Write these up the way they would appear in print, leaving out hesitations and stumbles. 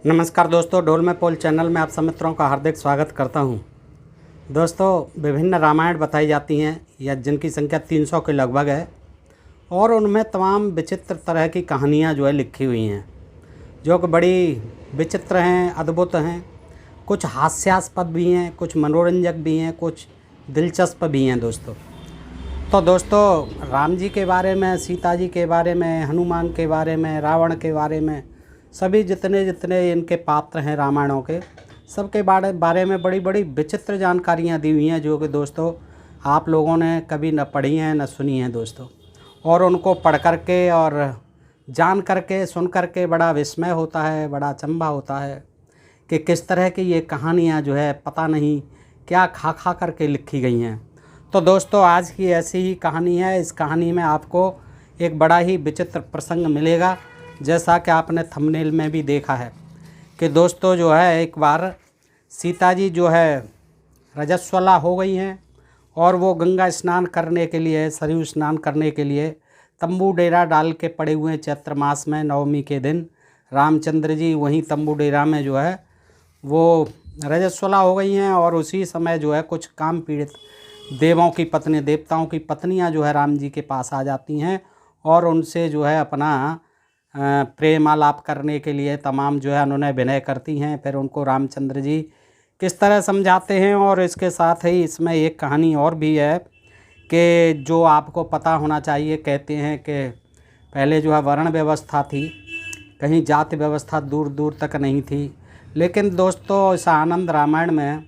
नमस्कार दोस्तों, ढोल में पोल चैनल में आप सब मित्रों का हार्दिक स्वागत करता हूं। दोस्तों, विभिन्न रामायण बताई जाती हैं या जिनकी संख्या 300 के लगभग है और उनमें तमाम विचित्र तरह की कहानियां जो है लिखी हुई हैं, जो कि बड़ी विचित्र हैं, अद्भुत हैं। कुछ हास्यास्पद भी हैं, कुछ मनोरंजक भी हैं, कुछ दिलचस्प भी हैं दोस्तों। तो दोस्तों, राम जी के बारे में, सीता जी के बारे में, हनुमान के बारे में, रावण के बारे में, सभी जितने जितने इनके पात्र हैं रामायणों के, सबके बारे में बड़ी बड़ी विचित्र जानकारियाँ दी हुई हैं, जो कि दोस्तों आप लोगों ने कभी न पढ़ी हैं न सुनी हैं दोस्तों। और उनको पढ़ कर के और जान कर के, सुन कर के बड़ा विस्मय होता है, बड़ा अचंभा होता है कि किस तरह की ये कहानियाँ जो है पता नहीं क्या खा खा कर के लिखी गई हैं। तो दोस्तों, आज की ऐसी ही कहानी है। इस कहानी में आपको एक बड़ा ही विचित्र प्रसंग मिलेगा, जैसा कि आपने थंबनेल में भी देखा है कि दोस्तों जो है, एक बार सीता जी जो है रजस्वला हो गई हैं और वो गंगा स्नान करने के लिए, सरयू स्नान करने के लिए तंबू डेरा डाल के पड़े हुए हैं। चैत्र मास में नवमी के दिन रामचंद्र जी वहीं तंबू डेरा में जो है वो रजस्वला हो गई हैं। और उसी समय जो है कुछ काम पीड़ित देवों की पत्नी, देवताओं की पत्नियां जो है राम जी के पास आ जाती हैं और उनसे जो है अपना प्रेम आलाप करने के लिए तमाम जो है उन्होंने विनय करती हैं। फिर उनको रामचंद्र जी किस तरह समझाते हैं। और इसके साथ ही इसमें एक कहानी और भी है कि जो आपको पता होना चाहिए। कहते हैं कि पहले जो है वर्ण व्यवस्था थी, कहीं जाति व्यवस्था दूर दूर तक नहीं थी। लेकिन दोस्तों, इस आनंद रामायण में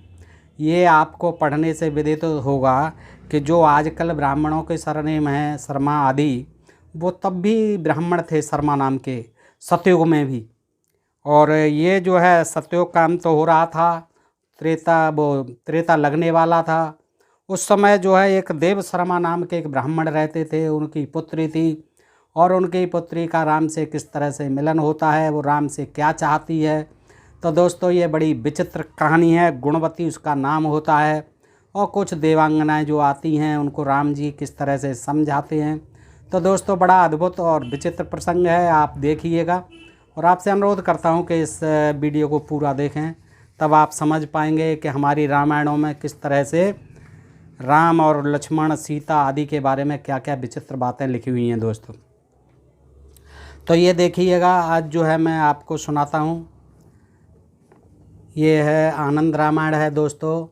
ये आपको पढ़ने से विदित होगा कि जो आजकल ब्राह्मणों के सरनेम हैं शर्मा आदि, वो तब भी ब्राह्मण थे शर्मा नाम के, सतयुग में भी। और ये जो है सतयुग का अंत हो रहा था, त्रेता लगने वाला था। उस समय जो है एक देव शर्मा नाम के एक ब्राह्मण रहते थे, उनकी पुत्री थी। और उनकी पुत्री का राम से किस तरह से मिलन होता है, वो राम से क्या चाहती है। तो दोस्तों, ये बड़ी विचित्र कहानी है। गुणवती उसका नाम होता है। और कुछ देवांगनाएं जो आती हैं, उनको राम जी किस तरह से समझाते हैं। तो दोस्तों, बड़ा अद्भुत और विचित्र प्रसंग है, आप देखिएगा। और आपसे अनुरोध करता हूं कि इस वीडियो को पूरा देखें, तब आप समझ पाएंगे कि हमारी रामायणों में किस तरह से राम और लक्ष्मण, सीता आदि के बारे में क्या क्या विचित्र बातें लिखी हुई हैं दोस्तों। तो ये देखिएगा, आज जो है मैं आपको सुनाता हूँ। ये है आनंद रामायण है दोस्तों।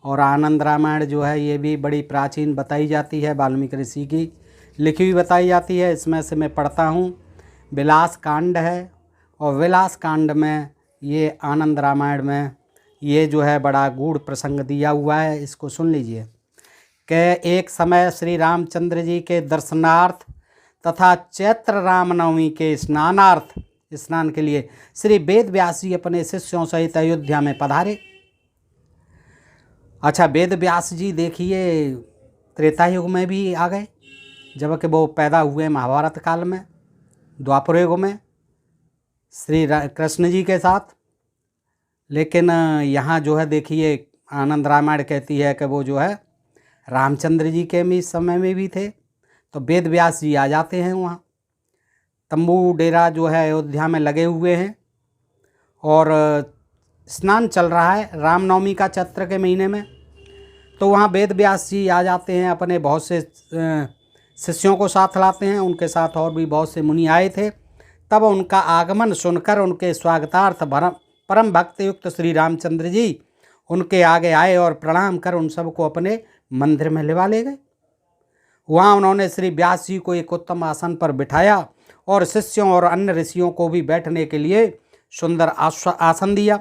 और आनंद रामायण जो है ये भी बड़ी प्राचीन बताई जाती है, वाल्मीकि ऋषि की लिखी हुई बताई जाती है। इसमें से मैं पढ़ता हूँ। विलास कांड है और विलास कांड में ये आनंद रामायण में ये जो है बड़ा गूढ़ प्रसंग दिया हुआ है। इसको सुन लीजिए कि एक समय श्री रामचंद्र जी के दर्शनार्थ तथा चैत्र रामनवमी के स्नान के लिए श्री वेद व्यास जी अपने शिष्यों सहित अयोध्या में पधारे। अच्छा, वेद व्यास जी देखिए त्रेता युग में भी आ गए, जबकि वो पैदा हुए महाभारत काल में, द्वापर युग में श्री कृष्ण जी के साथ। लेकिन यहाँ जो है देखिए आनंद रामायण कहती है कि वो जो है रामचंद्र जी के भी समय में भी थे। तो वेद व्यास जी आ जाते हैं वहाँ। तंबू डेरा जो है अयोध्या में लगे हुए हैं और स्नान चल रहा है रामनवमी का, चैत्र के महीने में। तो वहाँ वेद व्यास जी आ जाते हैं, अपने बहुत से शिष्यों को साथ लाते हैं। उनके साथ और भी बहुत से मुनि आए थे। तब उनका आगमन सुनकर उनके स्वागतार्थ परम भक्त युक्त श्री रामचंद्र जी उनके आगे आए और प्रणाम कर उन सबको अपने मंदिर में लिवा ले गए। वहाँ उन्होंने श्री व्यास जी को एक उत्तम आसन पर बिठाया और शिष्यों और अन्य ऋषियों को भी बैठने के लिए सुंदर आसन दिया।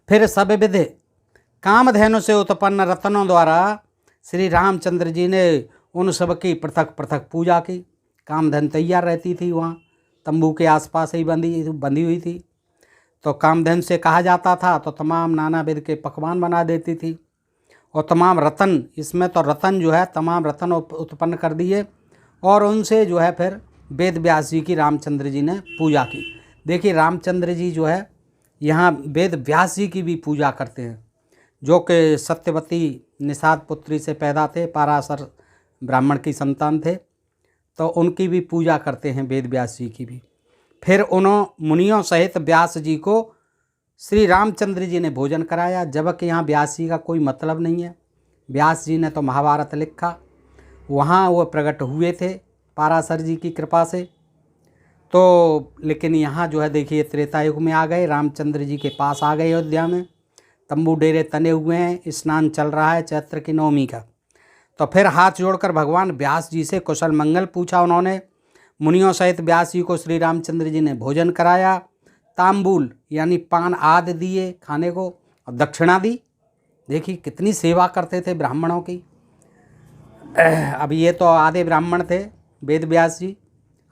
फिर सब विधि कामधेनु से उत्पन्न रत्नों द्वारा श्री रामचंद्र जी ने उन सब की पृथक पृथक पूजा की। कामधेनु तैयार रहती थी, वहाँ तंबू के आसपास ही बंधी हुई थी। तो कामधेनु से कहा जाता था तो तमाम नाना विध के पकवान बना देती थी। और तमाम रतन, इसमें तो रतन जो है तमाम रतन उत्पन्न कर दिए। और उनसे जो है फिर वेद व्यास जी की रामचंद्र जी ने पूजा की। देखिए रामचंद्र जी जो है यहाँ वेद व्यास जी की भी पूजा करते हैं, जो कि सत्यवती निषाद पुत्री से पैदा थे, पाराशर ब्राह्मण की संतान थे। तो उनकी भी पूजा करते हैं, वेद व्यास जी की भी। फिर उन्होंने मुनियों सहित व्यास जी को श्री रामचंद्र जी ने भोजन कराया, जबकि यहाँ व्यास जी का कोई मतलब नहीं है। व्यास जी ने तो महाभारत लिखा, वहाँ वो प्रकट हुए थे पाराशर जी की कृपा से। तो लेकिन यहाँ जो है देखिए त्रेता युग में आ गए, रामचंद्र जी के पास आ गए अयोध्या में, तंबू डेरे तने हुए हैं, स्नान चल रहा है चैत्र की नवमी का। तो फिर हाथ जोड़कर भगवान व्यास जी से कुशल मंगल पूछा उन्होंने। मुनियों सहित व्यास जी को श्री रामचंद्र जी ने भोजन कराया, तांबूल यानी पान आदि दिए खाने को, और दक्षिणा दी। देखिए कितनी सेवा करते थे ब्राह्मणों की। अब ये तो आधे ब्राह्मण थे वेद व्यास जी,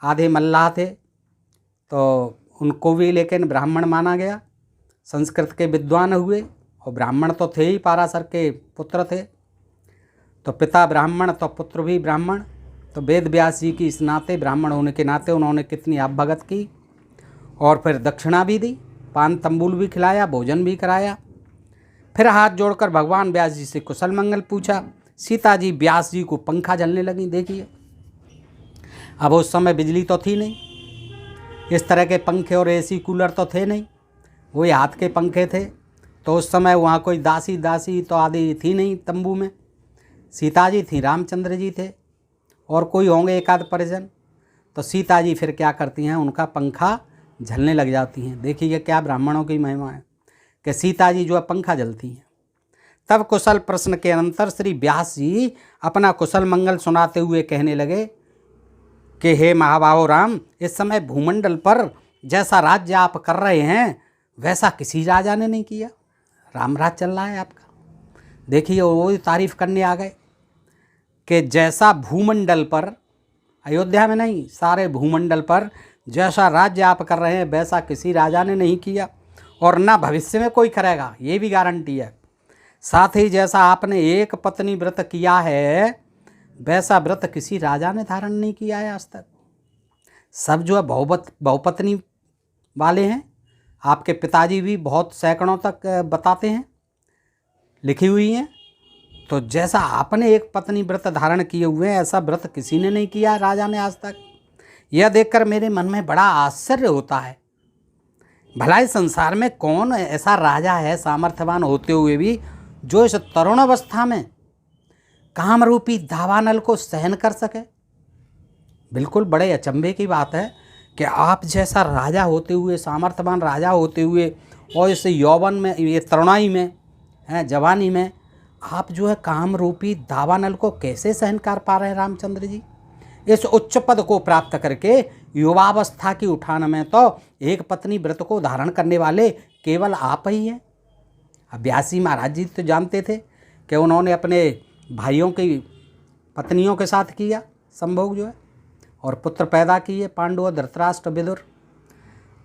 आधे मल्लाह थे, तो उनको भी लेकिन ब्राह्मण माना गया। संस्कृत के विद्वान हुए और ब्राह्मण तो थे ही, पाराशर के पुत्र थे, तो पिता ब्राह्मण तो पुत्र भी ब्राह्मण। तो वेद व्यास जी की इस नाते, ब्राह्मण होने के नाते उन्होंने कितनी अभगत की, और फिर दक्षिणा भी दी, पान तंबूल भी खिलाया, भोजन भी कराया। फिर हाथ जोड़कर भगवान व्यास जी से कुशल मंगल पूछा। सीता जी व्यास जी को पंखा झलने लगी। देखिए अब उस समय बिजली तो थी नहीं, इस तरह के पंखे और एसी कूलर तो थे नहीं, वही हाथ के पंखे थे। तो उस समय वहाँ कोई दासी तो आदि थी नहीं तंबू में। सीता जी थी, रामचंद्र जी थे, और कोई होंगे एक आध परिजन। तो सीता जी फिर क्या करती हैं, उनका पंखा झलने लग जाती हैं। देखिए क्या ब्राह्मणों की महिमा है कि सीता जी जो है पंखा जलती हैं। तब कुशल प्रश्न के अनंतर श्री व्यास जी अपना कुशल मंगल सुनाते हुए कहने लगे कि हे महाबाहो राम, इस समय भूमंडल पर जैसा राज्य आप कर रहे हैं वैसा किसी राजा ने नहीं किया। राम राज चल रहा है आपका। देखिए वो तारीफ करने आ गए कि जैसा भूमंडल पर, अयोध्या में नहीं, सारे भूमंडल पर जैसा राज्य आप कर रहे हैं वैसा किसी राजा ने नहीं किया, और ना भविष्य में कोई करेगा, ये भी गारंटी है। साथ ही जैसा आपने एक पत्नी व्रत किया है वैसा व्रत किसी राजा ने धारण नहीं किया है आज तक। सब जो है बहुपत्नी वाले हैं। आपके पिताजी भी बहुत सैकड़ों तक बताते हैं, लिखी हुई हैं। तो जैसा आपने एक पत्नी व्रत धारण किए हुए हैं ऐसा व्रत किसी ने नहीं किया राजा ने आज तक। यह देखकर मेरे मन में बड़ा आश्चर्य होता है। भला इस संसार में कौन ऐसा राजा है सामर्थ्यवान होते हुए भी जो इस तरुण अवस्था में कामरूपी दावानल को सहन कर सके। बिल्कुल बड़े अचंभे की बात है कि आप जैसा राजा होते हुए, सामर्थ्यवान राजा होते हुए, और इस यौवन में, ये तरुणाई में है, जवानी में, आप जो है काम रूपी दावानल को कैसे सहन कर पा रहे हैं रामचंद्र जी। इस उच्च पद को प्राप्त करके युवावस्था की उठान में तो एक पत्नी व्रत को धारण करने वाले केवल आप ही हैं। अब व्यासी महाराज जी तो जानते थे कि उन्होंने अपने भाइयों की पत्नियों के साथ किया संभोग जो है, और पुत्र पैदा किए, पांडु, धृतराष्ट्र, विदुर।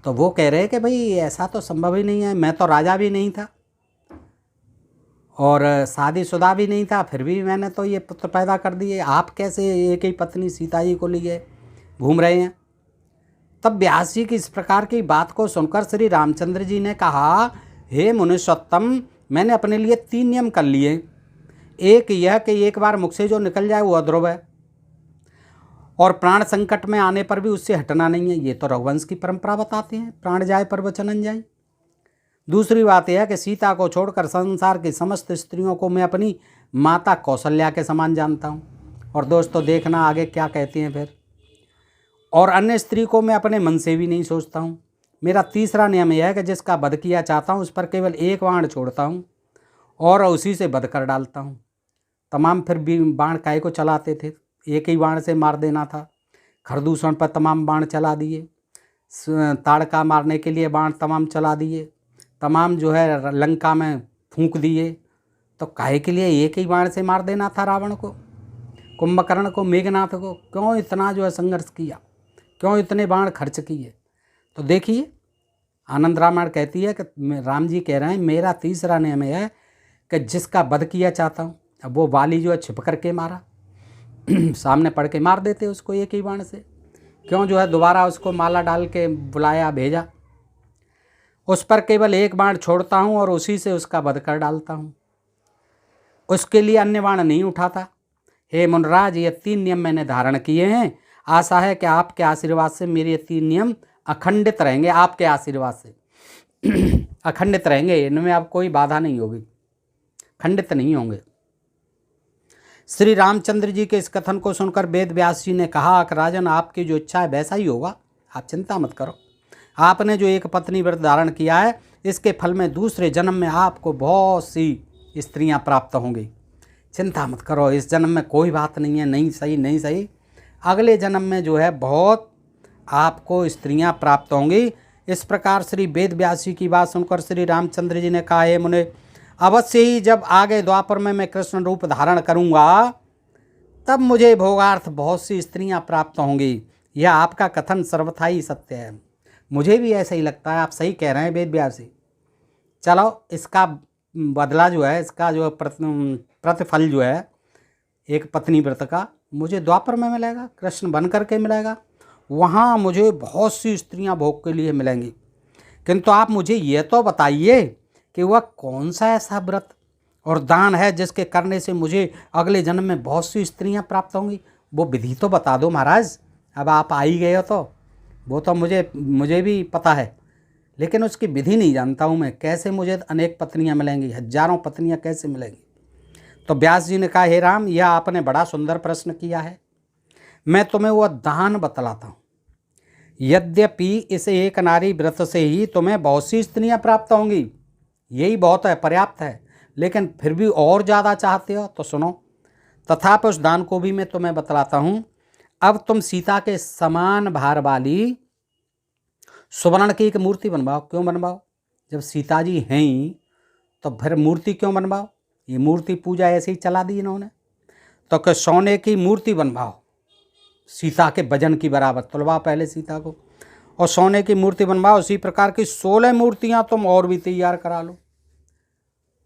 तो वो कह रहे कि भाई ऐसा तो संभव ही नहीं है, मैं तो राजा भी नहीं था और शादीशुदा भी नहीं था, फिर भी मैंने तो ये पुत्र पैदा कर दिए। आप कैसे एक ही पत्नी सीता जी को लिए घूम रहे हैं। तब व्यास जी की इस प्रकार की बात को सुनकर श्री रामचंद्र जी ने कहा, हे मुनीश्वत्तम, मैंने अपने लिए 3 नियम कर लिए। एक यह कि एक बार मुख से जो निकल जाए वो अध्रुव है, और प्राण संकट में आने पर भी उससे हटना नहीं है। ये तो रघुवंश की परंपरा बताते हैं, प्राण जाए पर वचन जाए। दूसरी बात यह है कि सीता को छोड़कर संसार की समस्त स्त्रियों को मैं अपनी माता कौशल्या के समान जानता हूँ। और दोस्तों देखना आगे क्या कहते हैं फिर। और अन्य स्त्री को मैं अपने मन से भी नहीं सोचता हूँ। मेरा तीसरा नियम यह है कि जिसका वध किया चाहता हूँ उस पर केवल एक बाण छोड़ता हूँ और उसी से वध कर डालता हूँ। तमाम फिर भी बाण काहे को चलाते थे, एक ही बाण से मार देना था। खरदूषण पर तमाम बाण चला दिए, ताड़का मारने के लिए बाण तमाम चला दिए, तमाम जो है लंका में फूंक दिए। तो काहे के लिए एक ही बाण से मार देना था रावण को, कुंभकर्ण को, मेघनाथ को? क्यों इतना जो है संघर्ष किया, क्यों इतने बाण खर्च किए? तो देखिए आनंद रामायण कहती है कि राम जी कह रहे हैं मेरा तीसरा नियम है कि जिसका वध किया चाहता हूँ। अब वो वाली जो है छिप करके मारा, सामने पड़ के मार देते उसको एक ही बाण से। क्यों जो है दोबारा उसको माला डाल के बुलाया, भेजा? उस पर केवल एक बाण छोड़ता हूँ और उसी से उसका वध कर डालता हूँ, उसके लिए अन्य बाण नहीं उठाता। हे मुनराज, ये 3 नियम मैंने धारण किए हैं। आशा है कि आपके आशीर्वाद से मेरे ये 3 नियम अखंडित रहेंगे आपके आशीर्वाद से। अखंडित रहेंगे, इनमें अब कोई बाधा नहीं होगी, खंडित नहीं होंगे। श्री रामचंद्र जी के इस कथन को सुनकर वेद व्यास जी ने कहा कि राजन, आपकी जो इच्छा है वैसा ही होगा, आप चिंता मत करो। आपने जो एक पत्नी व्रत धारण किया है, इसके फल में दूसरे जन्म में आपको बहुत सी स्त्रियां प्राप्त होंगी। चिंता मत करो, इस जन्म में कोई बात नहीं है, नहीं सही नहीं सही, अगले जन्म में जो है बहुत आपको स्त्रियां प्राप्त होंगी। इस प्रकार श्री वेद व्यास जी की बात सुनकर श्री रामचंद्र जी ने कहा, हे मुने, अवश्य ही जब आगे द्वापर में मैं कृष्ण रूप धारण करूंगा तब मुझे भोगार्थ बहुत सी स्त्रियां प्राप्त होंगी। यह आपका कथन सर्वथा ही सत्य है। मुझे भी ऐसा ही लगता है, आप सही कह रहे हैं वेद व्यास जी। चलो, इसका बदला जो है, इसका जो प्रतिफल जो है एक पत्नी व्रत का, मुझे द्वापर में मिलेगा, कृष्ण बन करके मिलेगा। वहाँ मुझे बहुत सी स्त्रियां भोग के लिए मिलेंगी। किंतु आप मुझे ये तो बताइए कि वह कौन सा ऐसा व्रत और दान है जिसके करने से मुझे अगले जन्म में बहुत सी स्त्रियां प्राप्त होंगी। वो विधि तो बता दो महाराज। अब आप आ ही गए हो तो वो तो मुझे भी पता है, लेकिन उसकी विधि नहीं जानता हूँ मैं। कैसे मुझे अनेक पत्नियाँ मिलेंगी, हजारों पत्नियाँ कैसे मिलेंगी? तो व्यास जी ने कहा, हे राम, यह आपने बड़ा सुंदर प्रश्न किया है। मैं तुम्हें वह दान बतलाता हूँ। यद्यपि इस एक नारी व्रत से ही तुम्हें बहुत सी स्त्रियाँ प्राप्त होंगी, यही बहुत है, पर्याप्त है, लेकिन फिर भी और ज़्यादा चाहते हो तो सुनो। तथापि उस दान को भी मैं तुम्हें बतलाता हूँ। अब तुम सीता के समान भार वाली सुवर्ण की एक मूर्ति बनवाओ। क्यों बनवाओ? जब सीता जी हैं ही तो फिर मूर्ति क्यों बनवाओ? ये मूर्ति पूजा ऐसे ही चला दी इन्होंने। तो कि सोने की मूर्ति बनवाओ, सीता के वजन की बराबर, तुलवाओ पहले सीता को, और सोने की मूर्ति बनवाओ। उसी प्रकार की 16 मूर्तियाँ तुम और भी तैयार करा लो।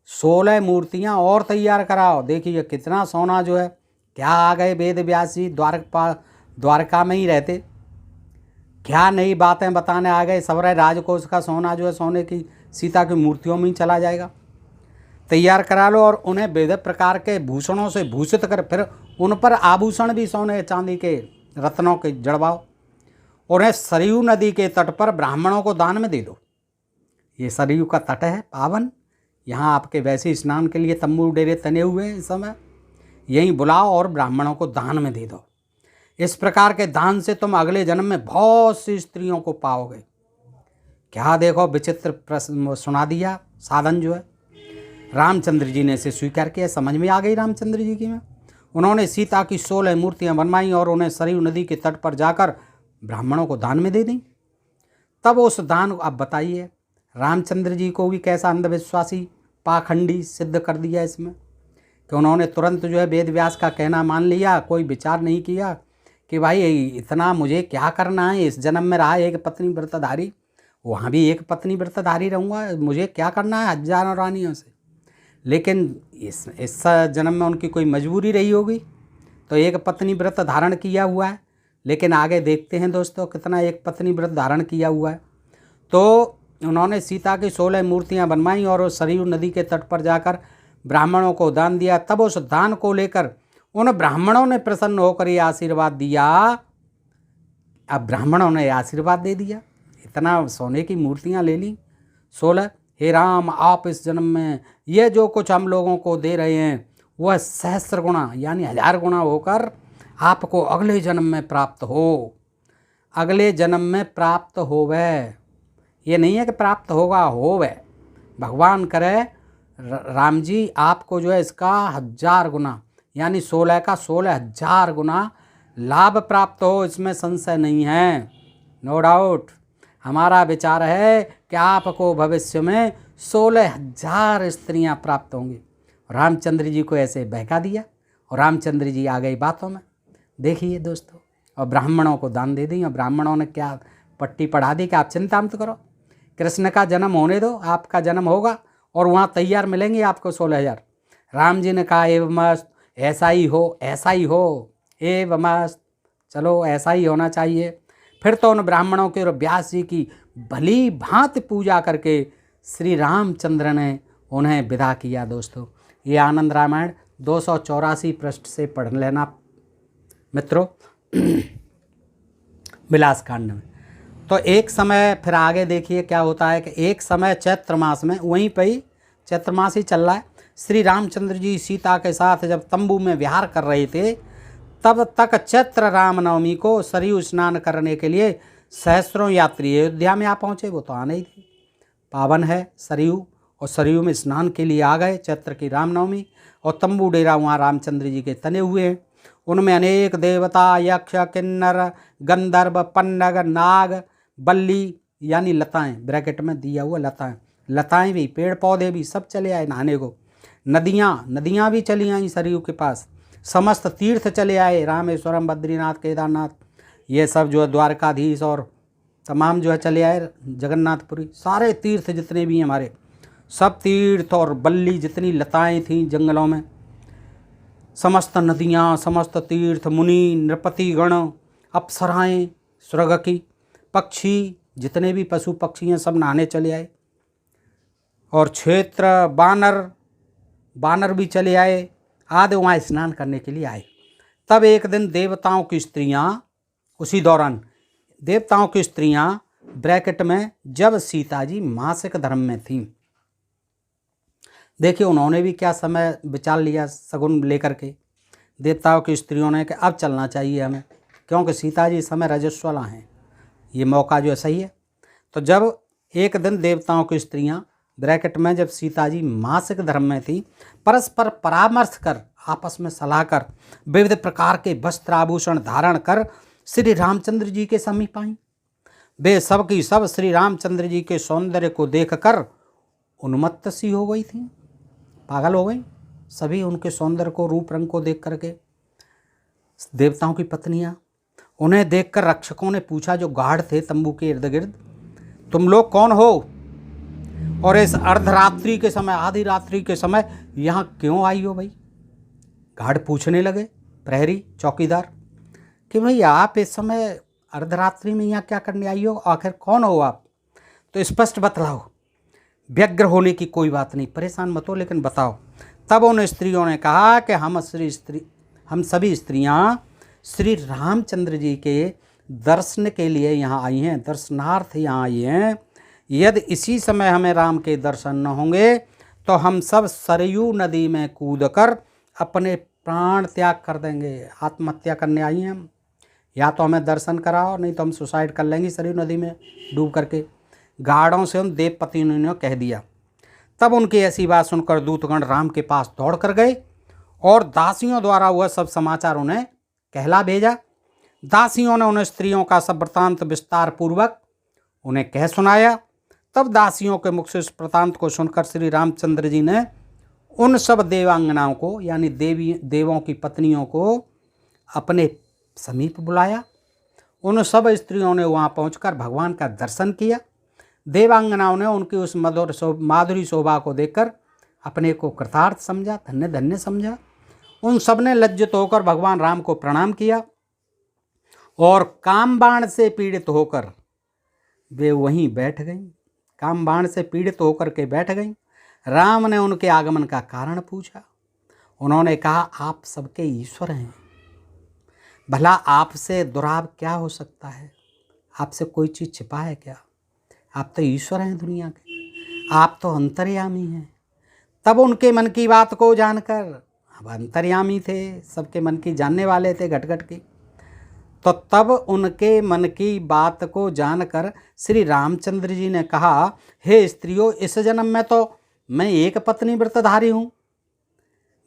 16 मूर्तियाँ और तैयार कराओ। देखिए कितना सोना जो है। क्या आ गए वेद व्यास जी, द्वारका में ही रहते, क्या नई बातें बताने आ गए। सबरे राजकोष का सोना जो है सोने की सीता की मूर्तियों में ही चला जाएगा। तैयार करा लो और उन्हें विविध प्रकार के भूषणों से भूषित कर, फिर उन पर आभूषण भी सोने चांदी के रत्नों के जड़वाओ। उन्हें सरयू नदी के तट पर ब्राह्मणों को दान में दे दो। ये सरयू का तट है पावन, यहाँ आपके वैसे स्नान के लिए तंबू डेरे तने हुए हैं इस समय। यहीं बुलाओ और ब्राह्मणों को दान में दे दो। इस प्रकार के दान से तुम अगले जन्म में बहुत सी स्त्रियों को पाओगे। क्या देखो विचित्र प्रश्न सुना दिया, साधन जो है। रामचंद्र जी ने इसे स्वीकार किया, समझ में आ गई रामचंद्र जी की में। उन्होंने सीता की 16 मूर्तियां बनवाई और उन्हें सरयू नदी के तट पर जाकर ब्राह्मणों को दान में दे दी। तब उस दान, अब बताइए रामचंद्र जी को भी कैसा अंधविश्वासी पाखंडी सिद्ध कर दिया इसमें, कि उन्होंने तुरंत जो है वेद व्यास का कहना मान लिया, कोई विचार नहीं किया कि भाई इतना मुझे क्या करना है। इस जन्म में रहा एक पत्नी व्रतधारी, वहाँ भी एक पत्नी व्रतधारी रहूँगा, मुझे क्या करना है हजारों रानियों से। लेकिन इस जन्म में उनकी कोई मजबूरी रही होगी तो एक पत्नी व्रत धारण किया हुआ है। लेकिन आगे देखते हैं दोस्तों कितना एक पत्नी व्रत धारण किया हुआ है। तो उन्होंने सीता की 16 मूर्तियां बनवाई और उस सरयू नदी के तट पर जाकर ब्राह्मणों को दान दिया। तब उस दान को लेकर उन ब्राह्मणों ने प्रसन्न होकर ये आशीर्वाद दिया। अब ब्राह्मणों ने आशीर्वाद दे दिया, इतना सोने की मूर्तियां ले ली 16। हे राम, आप इस जन्म में ये जो कुछ हम लोगों को दे रहे हैं वह सहस्र गुणा यानी 1000 गुणा होकर आपको अगले जन्म में प्राप्त हो। अगले जन्म में प्राप्त होवे, ये नहीं है कि प्राप्त होगा, होवे। भगवान करे राम जी आपको जो है इसका 1000 गुना यानी 16 का 16,000 गुना लाभ प्राप्त हो, इसमें संशय नहीं है, नो डाउट। हमारा विचार है कि आपको भविष्य में 16,000 स्त्रियां प्राप्त होंगी। रामचंद्र जी को ऐसे बहका दिया और रामचंद्र जी आ गई बातों में। देखिए दोस्तों, और ब्राह्मणों को दान दे दी और ब्राह्मणों ने क्या पट्टी पढ़ा दी कि आप चिंता मत करो, कृष्ण का जन्म होने दो, आपका जन्म होगा और वहाँ तैयार मिलेंगे आपको 16,000। राम जी ने कहा एवं मस्त, ऐसा ही हो, ऐसा ही हो, एवं मस्त, चलो ऐसा ही होना चाहिए। फिर तो उन ब्राह्मणों के और व्यास जी की भली भांति पूजा करके श्री रामचंद्र ने उन्हें विदा किया। दोस्तों, ये आनंद रामायण 284 पृष्ठ से पढ़ लेना मित्रों, विलास कांड में। तो एक समय फिर आगे देखिए क्या होता है कि एक समय चैत्र मास में, वहीं पे ही चैत्र मास ही चल रहा है, श्री रामचंद्र जी सीता के साथ जब तंबू में विहार कर रहे थे, तब तक चैत्र रामनवमी को सरयू स्नान करने के लिए सहस्त्रों यात्री अयोध्या में आ पहुँचे। वो तो आने ही थे, पावन है सरयू, और सरयू में स्नान के लिए आ गए चैत्र की रामनवमी। और तंबू डेरा वहाँ रामचंद्र जी के तने हुए हैं। उनमें अनेक देवता, यक्ष, किन्नर, गंधर्व, पन्नग, नाग, बल्ली यानी लताएं, ब्रैकेट में दिया हुआ लताएं, लताएं भी, पेड़ पौधे भी सब चले आए नहाने को। नदियाँ भी चली आई सरयू के पास। समस्त तीर्थ चले आए, रामेश्वरम, बद्रीनाथ, केदारनाथ, ये सब जो है द्वारकाधीश और तमाम जो है चले आए, जगन्नाथपुरी, सारे तीर्थ जितने भी हैं हमारे, सब तीर्थ और बल्ली जितनी लताएं थीं जंगलों में, समस्त नदियाँ, समस्त तीर्थ, मुनि, नृपतिगण, अप्सराएं, स्वर्ग की, पक्षी, जितने भी पशु पक्षी हैं सब नहाने चले आए। और क्षेत्र, बानर भी चले आए, आदि वहाँ स्नान करने के लिए आए। तब एक दिन देवताओं की स्त्रियाँ, उसी दौरान देवताओं की स्त्रियाँ ब्रैकेट में, जब सीता जी मासिक धर्म में थीं, देखिए उन्होंने भी क्या समय विचार लिया सगुन लेकर के, देवताओं की स्त्रियों ने कि अब चलना चाहिए हमें, क्योंकि सीता जी इस समय रजस्वला हैं, ये मौका जो है सही है। तो जब एक दिन देवताओं की स्त्रियाँ ब्रैकेट में, जब सीता जी मासिक धर्म में थी, परस्पर परामर्श कर, आपस में सलाह कर, विविध प्रकार के वस्त्र आभूषण धारण कर श्री रामचंद्र जी के समीप आई। वे सब की सब श्री रामचंद्र जी के सौंदर्य को देखकर उन्मत्त सी हो गई थी, पागल हो गई सभी उनके सौंदर्य को, रूप रंग को देख करके। देवताओं की पत्नियां, उन्हें देखकर रक्षकों ने पूछा, जो गार्ड थे तंबू के इर्द गिर्द, तुम लोग कौन हो और इस अर्धरात्रि के समय, आधी रात्रि के समय यहाँ क्यों आई हो भाई? गार्ड पूछने लगे, प्रहरी चौकीदार, कि भाई आप इस समय अर्धरात्रि में यहाँ क्या करने आई हो, आखिर कौन हो आप? तो स्पष्ट बतलाओ, व्यग्र होने की कोई बात नहीं, परेशान मत हो, लेकिन बताओ। तब उन स्त्रियों ने कहा कि हम सभी स्त्रियां श्री रामचंद्र जी के दर्शन के लिए यहाँ आई हैं, दर्शनार्थ यहाँ आई हैं। यदि इसी समय हमें राम के दर्शन न होंगे तो हम सब सरयू नदी में कूदकर अपने प्राण त्याग कर देंगे, आत्महत्या करने आई हैं हम। या तो हमें दर्शन कराओ, नहीं तो हम सुसाइड कर लेंगे सरयू नदी में डूब करके, गार्डों से उन देवपति ने कह दिया। तब उनकी ऐसी बात सुनकर दूतगण राम के पास दौड़ कर गए और दासियों द्वारा वह सब समाचार उन्हें कहला भेजा। दासियों ने उन स्त्रियों का सब वृत्तांत विस्तार पूर्वक उन्हें कह सुनाया। तब दासियों के मुख से इस वृत्तांत को सुनकर श्री रामचंद्र जी ने उन सब देवांगनाओं को, यानी देवों की पत्नियों को अपने समीप बुलाया। उन सब स्त्रियों ने वहाँ पहुंचकर भगवान का दर्शन किया। देवांगनाओं ने उनकी उस माधुरी शोभा को देखकर अपने को कृतार्थ समझा, धन्य धन्य समझा। उन सब ने लज्जित होकर भगवान राम को प्रणाम किया और कामबाण से पीड़ित होकर वे वहीं बैठ गईं। कामबाण से पीड़ित होकर के बैठ गईं। राम ने उनके आगमन का कारण पूछा। उन्होंने कहा, आप सबके ईश्वर हैं, भला आपसे दुराब क्या हो सकता है? आपसे कोई चीज़ छिपा है क्या? आप तो ईश्वर हैं दुनिया के, आप तो अंतर्यामी हैं। तब उनके मन की बात को जानकर, अब अंतर्यामी थे, सबके मन की जानने वाले थे घट घट की, तो तब उनके मन की बात को जानकर श्री रामचंद्र जी ने कहा, हे स्त्रियों, इस जन्म में तो मैं एक पत्नी व्रतधारी हूँ।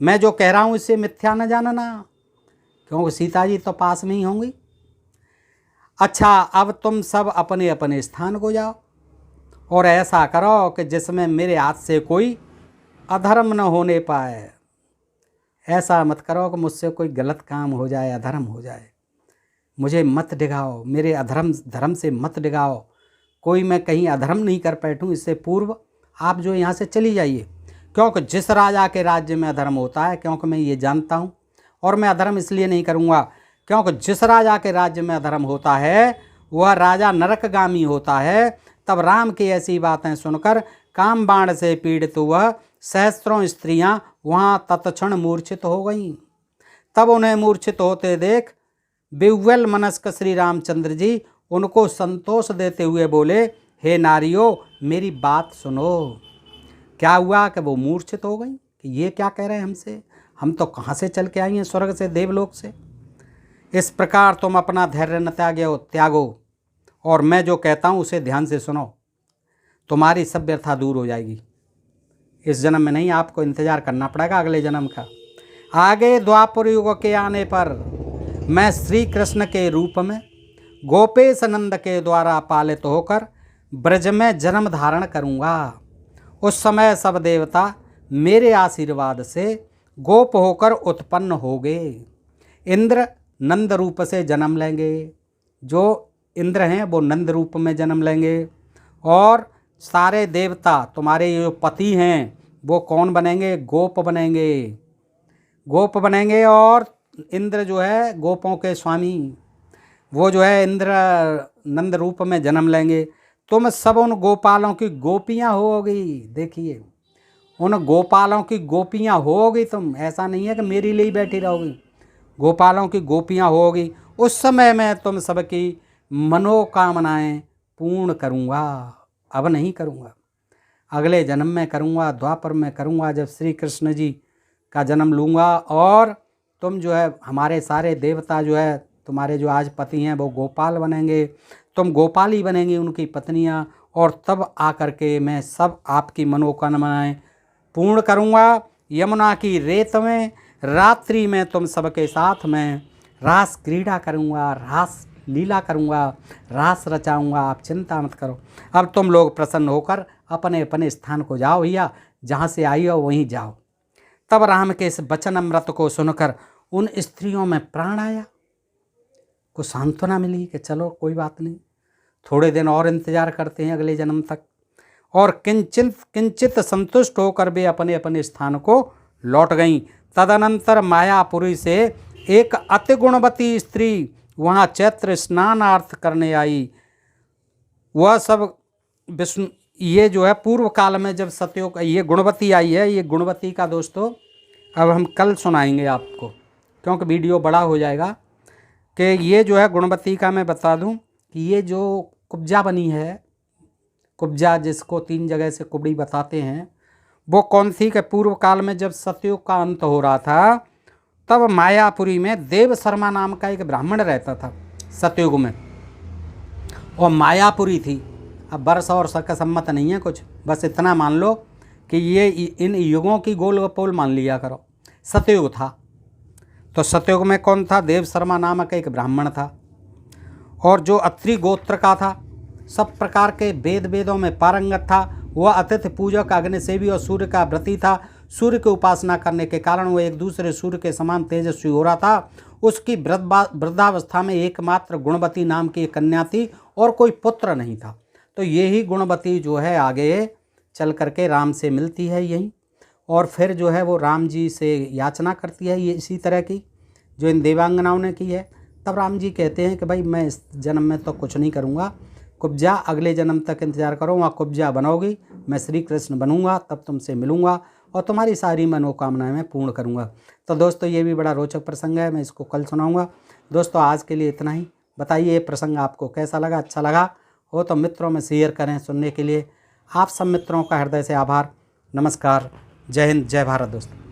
मैं जो कह रहा हूँ इससे मिथ्या न जानना, क्योंकि सीता जी तो पास में ही होंगी। अच्छा, अब तुम सब अपने अपने स्थान को जाओ और ऐसा करो कि जिसमें मेरे हाथ से कोई अधर्म न होने पाए। ऐसा मत करो कि मुझसे कोई गलत काम हो जाए, अधर्म हो जाए। मुझे मत डिगाओ, मेरे धर्म से मत डिगाओ, कोई मैं कहीं अधर्म नहीं कर बैठूं। इससे पूर्व आप जो यहाँ से चली जाइए, क्योंकि जिस राजा के राज्य में अधर्म होता है, क्योंकि मैं ये जानता हूँ, और मैं अधर्म इसलिए नहीं करूँगा क्योंकि जिस राजा के राज्य में अधर्म होता है वह राजा नरकगामी होता है। तब राम की ऐसी बातें सुनकर कामबाण से पीड़ित वह सहस्त्रों स्त्रियां वहाँ तत्क्षण मूर्छित हो गईं। तब उन्हें मूर्छित होते देख विह्वल मनस्क श्री रामचंद्र जी उनको संतोष देते हुए बोले, हे नारियों मेरी बात सुनो। क्या हुआ कि वो मूर्छित हो गई कि ये क्या कह रहे हैं हमसे, हम तो कहाँ से चल के आई हैं, स्वर्ग से, देवलोक से। इस प्रकार तुम अपना धैर्य न त्यागो और मैं जो कहता हूँ उसे ध्यान से सुनो, तुम्हारी सब व्यथा दूर हो जाएगी। इस जन्म में नहीं, आपको इंतजार करना पड़ेगा अगले जन्म का। आगे द्वापर युग के आने पर मैं श्री कृष्ण के रूप में गोपेश नंद के द्वारा पालित होकर ब्रज में जन्म धारण करूँगा। उस समय सब देवता मेरे आशीर्वाद से गोप होकर उत्पन्न होंगे। इंद्र नंद रूप से जन्म लेंगे, जो इंद्र हैं वो नंद रूप में जन्म लेंगे। और सारे देवता तुम्हारे जो पति हैं वो कौन बनेंगे, गोप बनेंगे, गोप बनेंगे। और इंद्र जो है गोपों के स्वामी, वो जो है इंद्र नंद रूप में जन्म लेंगे। तुम सब उन गोपालों की गोपियाँ होगी। देखिए, उन गोपालों की गोपियाँ होगी तुम, ऐसा नहीं है कि मेरी लिए बैठी रहोगी, गोपालों की गोपियाँ होगी। उस समय मैं तुम सबकी मनोकामनाएं पूर्ण करूँगा। अब नहीं करूँगा, अगले जन्म में करूँगा, द्वापर में करूँगा, जब श्री कृष्ण जी का जन्म लूँगा। और तुम जो है हमारे सारे देवता जो है तुम्हारे जो आज पति हैं वो गोपाल बनेंगे, तुम गोपाली बनेंगी, उनकी पत्नियाँ। और तब आकर के मैं सब आपकी मनोकामनाएं पूर्ण करूँगा। यमुना की रेत में रात्रि में तुम सबके साथ में रास क्रीड़ा करूँगा, रास लीला करूँगा, रास रचाऊँगा। आप चिंता मत करो। अब तुम लोग प्रसन्न होकर अपने अपने स्थान को जाओ भैया, जहाँ से आई हो वहीं जाओ। तब राम के इस वचन अमृत को सुनकर उन स्त्रियों में प्राण आया, को सांत्वना मिली कि चलो कोई बात नहीं, थोड़े दिन और इंतजार करते हैं अगले जन्म तक। और किंचित संतुष्ट होकर वे अपने अपने स्थान को लौट गईं। तदनंतर मायापुरी से एक अति गुणवती स्त्री वहाँ चैत्र स्नानार्थ करने आई। वह सब विष्णु, ये जो है पूर्व काल में जब सतयुग, ये गुणवती आई है। ये गुणवती का दोस्तों अब हम कल सुनाएंगे आपको, क्योंकि वीडियो बड़ा हो जाएगा। कि ये जो है गुणवती का मैं बता दूं कि ये जो कुब्जा बनी है, कुब्जा जिसको 3 जगह से कुबड़ी बताते हैं, वो कौन थी कि पूर्व काल में जब सतयुग का अंत हो रहा था, तब मायापुरी में देव शर्मा नाम का एक ब्राह्मण रहता था सतयुग में, और मायापुरी थी। अब वर्ष और का सम्मत नहीं है कुछ, बस इतना मान लो कि ये इन युगों की गोल गपोल मान लिया करो। सतयुग था, तो सतयुग में कौन था, देव शर्मा नामक एक ब्राह्मण था, और जो अत्रि गोत्र का था, सब प्रकार के वेदों में पारंगत था। वह अतिथि पूजक, अग्निसेवी और सूर्य का व्रती था। सूर्य की उपासना करने के कारण वह एक दूसरे सूर्य के समान तेजस्वी हो रहा था। उसकी वृद्धावस्था में एकमात्र गुणवती नाम की एक कन्या थी और कोई पुत्र नहीं था। तो यही गुणवती जो है आगे चल करके राम से मिलती है यहीं, और फिर जो है वो राम जी से याचना करती है ये इसी तरह की जो इन देवांगनाओं ने की है। तब राम जी कहते हैं कि भाई मैं इस जन्म में तो कुछ नहीं करूँगा, कुब्जा अगले जन्म तक इंतजार करो, वहाँ कुब्जा बनोगी, मैं श्री कृष्ण बनूंगा, तब तुमसे मिलूंगा और तुम्हारी सारी मनोकामनाएं मैं पूर्ण करूंगा। तो दोस्तों ये भी बड़ा रोचक प्रसंग है, मैं इसको कल सुनाऊंगा। दोस्तों आज के लिए इतना ही। बताइए ये प्रसंग आपको कैसा लगा, अच्छा लगा हो तो मित्रों में शेयर करें। सुनने के लिए आप सब मित्रों का हृदय से आभार। नमस्कार, जय हिंद, जय भारत दोस्तों।